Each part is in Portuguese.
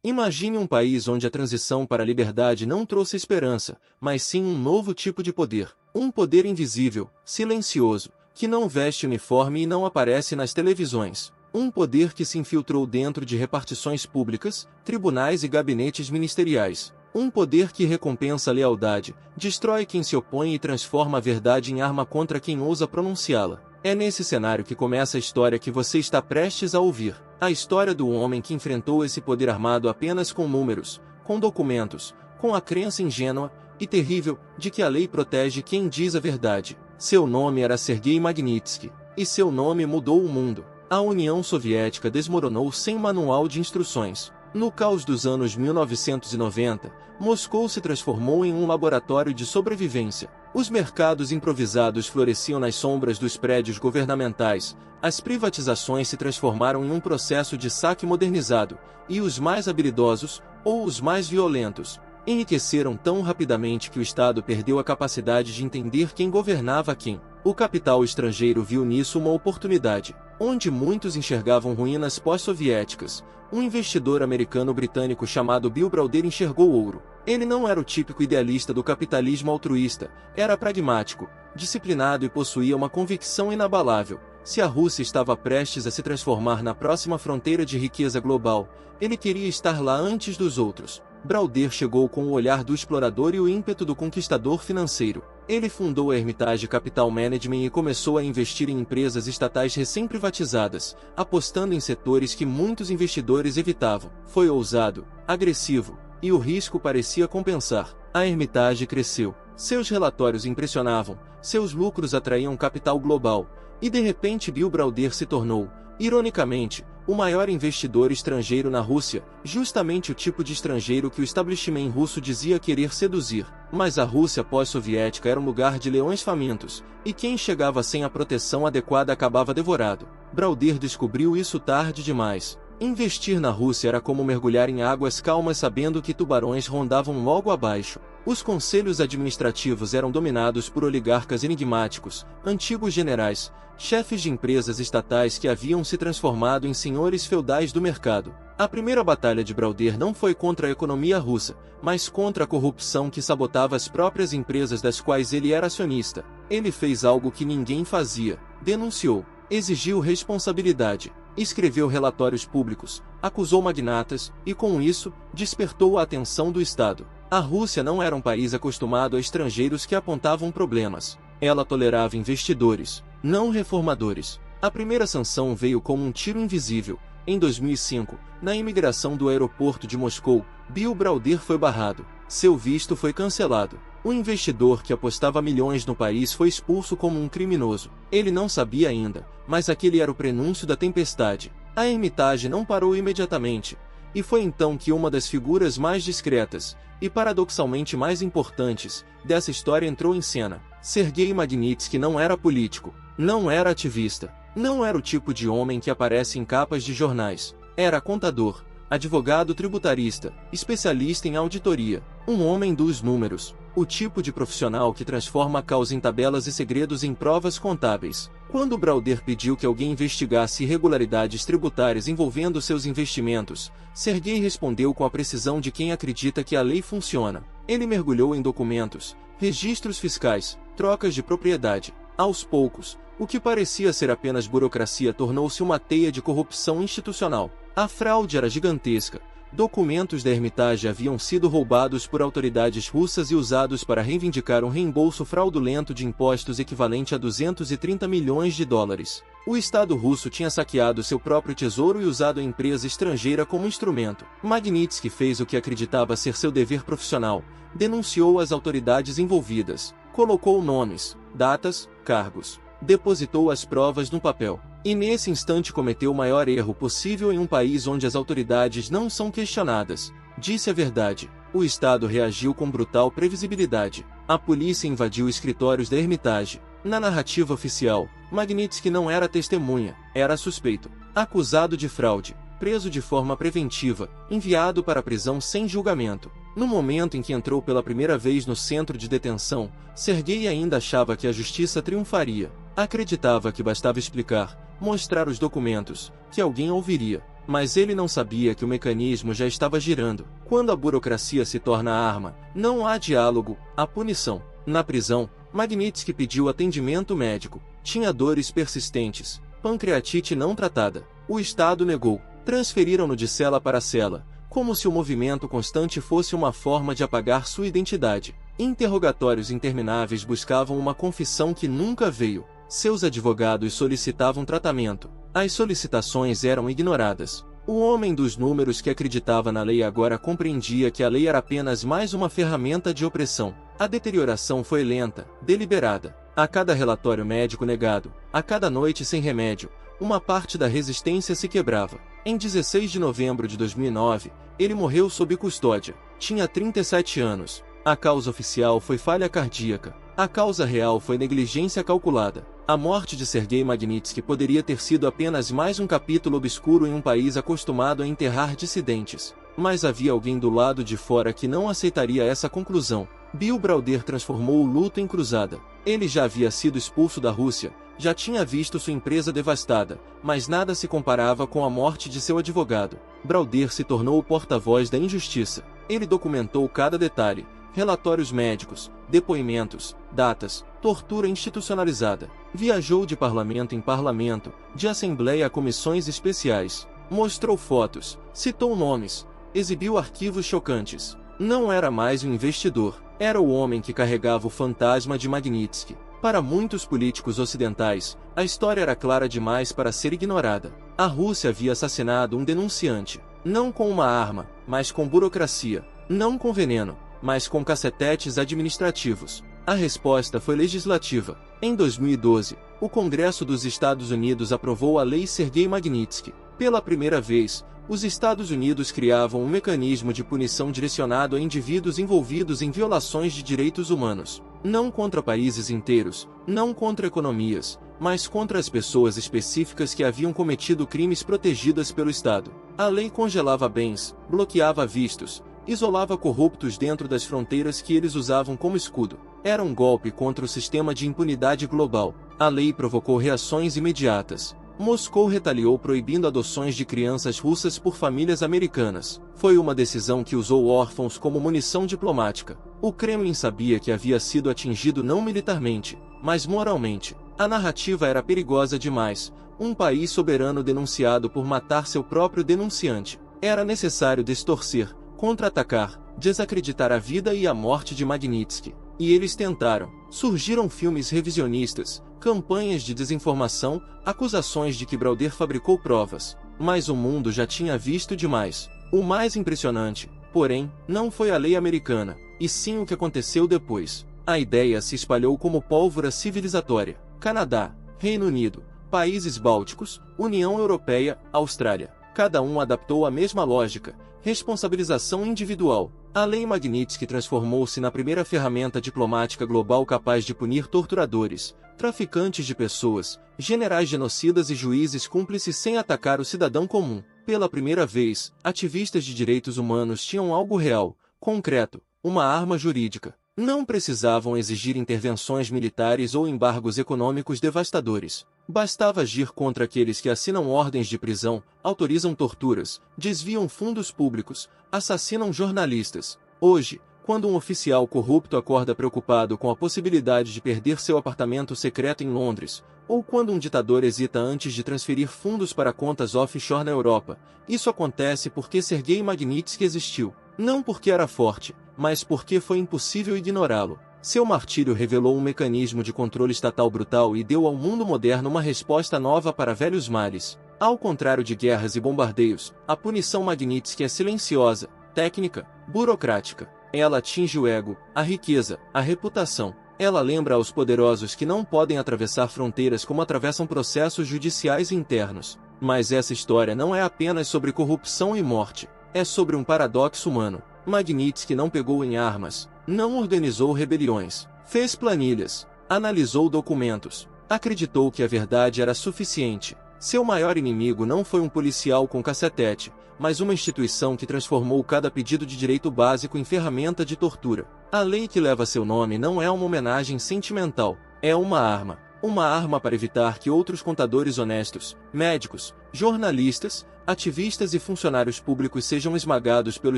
Imagine um país onde a transição para a liberdade não trouxe esperança, mas sim um novo tipo de poder. Um poder invisível, silencioso, que não veste uniforme e não aparece nas televisões. Um poder que se infiltrou dentro de repartições públicas, tribunais e gabinetes ministeriais. Um poder que recompensa a lealdade, destrói quem se opõe e transforma a verdade em arma contra quem ousa pronunciá-la. É nesse cenário que começa a história que você está prestes a ouvir. A história do homem que enfrentou esse poder armado apenas com números, com documentos, com a crença ingênua e terrível de que a lei protege quem diz a verdade. Seu nome era Sergei Magnitsky, e seu nome mudou o mundo. A União Soviética desmoronou sem manual de instruções. No caos dos anos 1990, Moscou se transformou em um laboratório de sobrevivência. Os mercados improvisados floresciam nas sombras dos prédios governamentais, as privatizações se transformaram em um processo de saque modernizado, e os mais habilidosos, ou os mais violentos, enriqueceram tão rapidamente que o Estado perdeu a capacidade de entender quem governava quem. O capital estrangeiro viu nisso uma oportunidade. Onde muitos enxergavam ruínas pós-soviéticas, um investidor americano-britânico chamado Bill Browder enxergou ouro. Ele não era o típico idealista do capitalismo altruísta, era pragmático, disciplinado e possuía uma convicção inabalável. Se a Rússia estava prestes a se transformar na próxima fronteira de riqueza global, ele queria estar lá antes dos outros. Browder chegou com o olhar do explorador e o ímpeto do conquistador financeiro. Ele fundou a Hermitage Capital Management e começou a investir em empresas estatais recém-privatizadas, apostando em setores que muitos investidores evitavam. Foi ousado, agressivo, e o risco parecia compensar. A Hermitage cresceu. Seus relatórios impressionavam, seus lucros atraíam capital global, e de repente Bill Browder se tornou, ironicamente, o maior investidor estrangeiro na Rússia, justamente o tipo de estrangeiro que o establishment russo dizia querer seduzir. Mas a Rússia pós-soviética era um lugar de leões famintos, e quem chegava sem a proteção adequada acabava devorado. Browder descobriu isso tarde demais. Investir na Rússia era como mergulhar em águas calmas sabendo que tubarões rondavam logo abaixo. Os conselhos administrativos eram dominados por oligarcas enigmáticos, antigos generais, chefes de empresas estatais que haviam se transformado em senhores feudais do mercado. A primeira batalha de Browder não foi contra a economia russa, mas contra a corrupção que sabotava as próprias empresas das quais ele era acionista. Ele fez algo que ninguém fazia, denunciou, exigiu responsabilidade, escreveu relatórios públicos, acusou magnatas, e com isso, despertou a atenção do Estado. A Rússia não era um país acostumado a estrangeiros que apontavam problemas. Ela tolerava investidores, não reformadores. A primeira sanção veio como um tiro invisível. Em 2005, na imigração do aeroporto de Moscou, Bill Browder foi barrado. Seu visto foi cancelado. O investidor que apostava milhões no país foi expulso como um criminoso. Ele não sabia ainda, mas aquele era o prenúncio da tempestade. A Hermitage não parou imediatamente, e foi então que uma das figuras mais discretas, e paradoxalmente mais importantes, dessa história entrou em cena. Sergei Magnitsky não era político, não era ativista, não era o tipo de homem que aparece em capas de jornais. Era contador, advogado tributarista, especialista em auditoria, um homem dos números, o tipo de profissional que transforma a causa em tabelas e segredos em provas contábeis. Quando Browder pediu que alguém investigasse irregularidades tributárias envolvendo seus investimentos, Sergei respondeu com a precisão de quem acredita que a lei funciona. Ele mergulhou em documentos, registros fiscais, trocas de propriedade. Aos poucos, o que parecia ser apenas burocracia tornou-se uma teia de corrupção institucional. A fraude era gigantesca. Documentos da Hermitage haviam sido roubados por autoridades russas e usados para reivindicar um reembolso fraudulento de impostos equivalente a 230 milhões de dólares. O Estado russo tinha saqueado seu próprio tesouro e usado a empresa estrangeira como instrumento. Magnitsky fez o que acreditava ser seu dever profissional, denunciou as autoridades envolvidas, colocou nomes, datas, cargos, depositou as provas no papel. E nesse instante cometeu o maior erro possível em um país onde as autoridades não são questionadas. Disse a verdade. O Estado reagiu com brutal previsibilidade. A polícia invadiu escritórios da Hermitage. Na narrativa oficial, Magnitsky não era testemunha, era suspeito, acusado de fraude, preso de forma preventiva, enviado para a prisão sem julgamento. No momento em que entrou pela primeira vez no centro de detenção, Sergei ainda achava que a justiça triunfaria. Acreditava que bastava explicar, mostrar os documentos, que alguém ouviria. Mas ele não sabia que o mecanismo já estava girando. Quando a burocracia se torna arma, não há diálogo, há punição. Na prisão, Magnitsky pediu atendimento médico. Tinha dores persistentes, pancreatite não tratada. O Estado negou. Transferiram-no de cela para cela, como se o movimento constante fosse uma forma de apagar sua identidade. Interrogatórios intermináveis buscavam uma confissão que nunca veio. Seus advogados solicitavam tratamento. As solicitações eram ignoradas. O homem dos números que acreditava na lei agora compreendia que a lei era apenas mais uma ferramenta de opressão. A deterioração foi lenta, deliberada. A cada relatório médico negado, a cada noite sem remédio, uma parte da resistência se quebrava. Em 16 de novembro de 2009, ele morreu sob custódia. Tinha 37 anos. A causa oficial foi falha cardíaca. A causa real foi negligência calculada. A morte de Sergei Magnitsky poderia ter sido apenas mais um capítulo obscuro em um país acostumado a enterrar dissidentes. Mas havia alguém do lado de fora que não aceitaria essa conclusão. Bill Browder transformou o luto em cruzada. Ele já havia sido expulso da Rússia, já tinha visto sua empresa devastada, mas nada se comparava com a morte de seu advogado. Browder se tornou o porta-voz da injustiça. Ele documentou cada detalhe. Relatórios médicos, depoimentos, datas, tortura institucionalizada. Viajou de parlamento em parlamento, de assembleia a comissões especiais. Mostrou fotos, citou nomes, exibiu arquivos chocantes. Não era mais um investidor, era o homem que carregava o fantasma de Magnitsky. Para muitos políticos ocidentais, a história era clara demais para ser ignorada. A Rússia havia assassinado um denunciante, não com uma arma, mas com burocracia, não com veneno, mas com cacetetes administrativos. A resposta foi legislativa. Em 2012, o Congresso dos Estados Unidos aprovou a Lei Sergei Magnitsky. Pela primeira vez, os Estados Unidos criavam um mecanismo de punição direcionado a indivíduos envolvidos em violações de direitos humanos. Não contra países inteiros, não contra economias, mas contra as pessoas específicas que haviam cometido crimes protegidas pelo Estado. A lei congelava bens, bloqueava vistos, isolava corruptos dentro das fronteiras que eles usavam como escudo. Era um golpe contra o sistema de impunidade global. A lei provocou reações imediatas. Moscou retaliou proibindo adoções de crianças russas por famílias americanas. Foi uma decisão que usou órfãos como munição diplomática. O Kremlin sabia que havia sido atingido não militarmente, mas moralmente. A narrativa era perigosa demais. Um país soberano denunciado por matar seu próprio denunciante. Era necessário distorcer, contra-atacar, desacreditar a vida e a morte de Magnitsky. E eles tentaram. Surgiram filmes revisionistas, campanhas de desinformação, acusações de que Browder fabricou provas. Mas o mundo já tinha visto demais. O mais impressionante, porém, não foi a lei americana, e sim o que aconteceu depois. A ideia se espalhou como pólvora civilizatória. Canadá, Reino Unido, países bálticos, União Europeia, Austrália. Cada um adaptou a mesma lógica. Responsabilização individual. A Lei Magnitsky transformou-se na primeira ferramenta diplomática global capaz de punir torturadores, traficantes de pessoas, generais genocidas e juízes cúmplices sem atacar o cidadão comum. Pela primeira vez, ativistas de direitos humanos tinham algo real, concreto, uma arma jurídica. Não precisavam exigir intervenções militares ou embargos econômicos devastadores. Bastava agir contra aqueles que assinam ordens de prisão, autorizam torturas, desviam fundos públicos, assassinam jornalistas. Hoje, quando um oficial corrupto acorda preocupado com a possibilidade de perder seu apartamento secreto em Londres, ou quando um ditador hesita antes de transferir fundos para contas offshore na Europa, isso acontece porque Sergei Magnitsky existiu. Não porque era forte, mas porque foi impossível ignorá-lo. Seu martírio revelou um mecanismo de controle estatal brutal e deu ao mundo moderno uma resposta nova para velhos males. Ao contrário de guerras e bombardeios, a punição Magnitsky é silenciosa, técnica, burocrática. Ela atinge o ego, a riqueza, a reputação. Ela lembra aos poderosos que não podem atravessar fronteiras como atravessam processos judiciais internos. Mas essa história não é apenas sobre corrupção e morte. É sobre um paradoxo humano. Magnitsky não pegou em armas, não organizou rebeliões, fez planilhas, analisou documentos, acreditou que a verdade era suficiente. Seu maior inimigo não foi um policial com cacetete, mas uma instituição que transformou cada pedido de direito básico em ferramenta de tortura. A lei que leva seu nome não é uma homenagem sentimental, é uma arma. Uma arma para evitar que outros contadores honestos, médicos, jornalistas, ativistas e funcionários públicos sejam esmagados pelo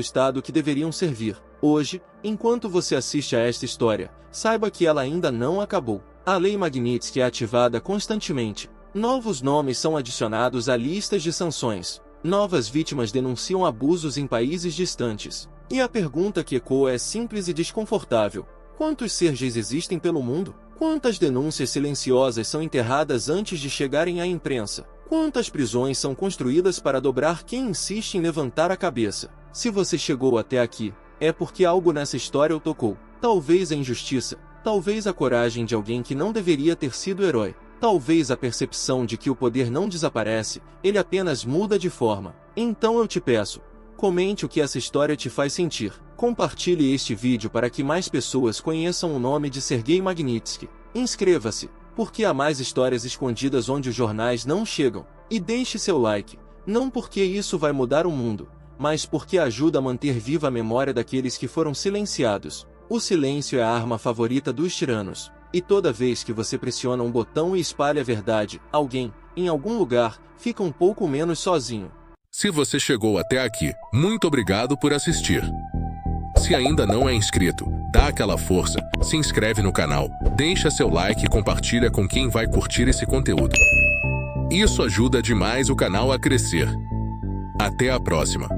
Estado que deveriam servir. Hoje, enquanto você assiste a esta história, saiba que ela ainda não acabou. A Lei Magnitsky é ativada constantemente. Novos nomes são adicionados a listas de sanções. Novas vítimas denunciam abusos em países distantes. E a pergunta que ecoa é simples e desconfortável. Quantos Sergeis existem pelo mundo? Quantas denúncias silenciosas são enterradas antes de chegarem à imprensa? Quantas prisões são construídas para dobrar quem insiste em levantar a cabeça? Se você chegou até aqui, é porque algo nessa história o tocou. Talvez a injustiça, talvez a coragem de alguém que não deveria ter sido herói. Talvez a percepção de que o poder não desaparece, ele apenas muda de forma. Então eu te peço, comente o que essa história te faz sentir. Compartilhe este vídeo para que mais pessoas conheçam o nome de Sergei Magnitsky. Inscreva-se, porque há mais histórias escondidas onde os jornais não chegam. E deixe seu like, não porque isso vai mudar o mundo, mas porque ajuda a manter viva a memória daqueles que foram silenciados. O silêncio é a arma favorita dos tiranos. E toda vez que você pressiona um botão e espalha a verdade, alguém, em algum lugar, fica um pouco menos sozinho. Se você chegou até aqui, muito obrigado por assistir. Se ainda não é inscrito, dá aquela força, se inscreve no canal, deixa seu like e compartilha com quem vai curtir esse conteúdo. Isso ajuda demais o canal a crescer. Até a próxima!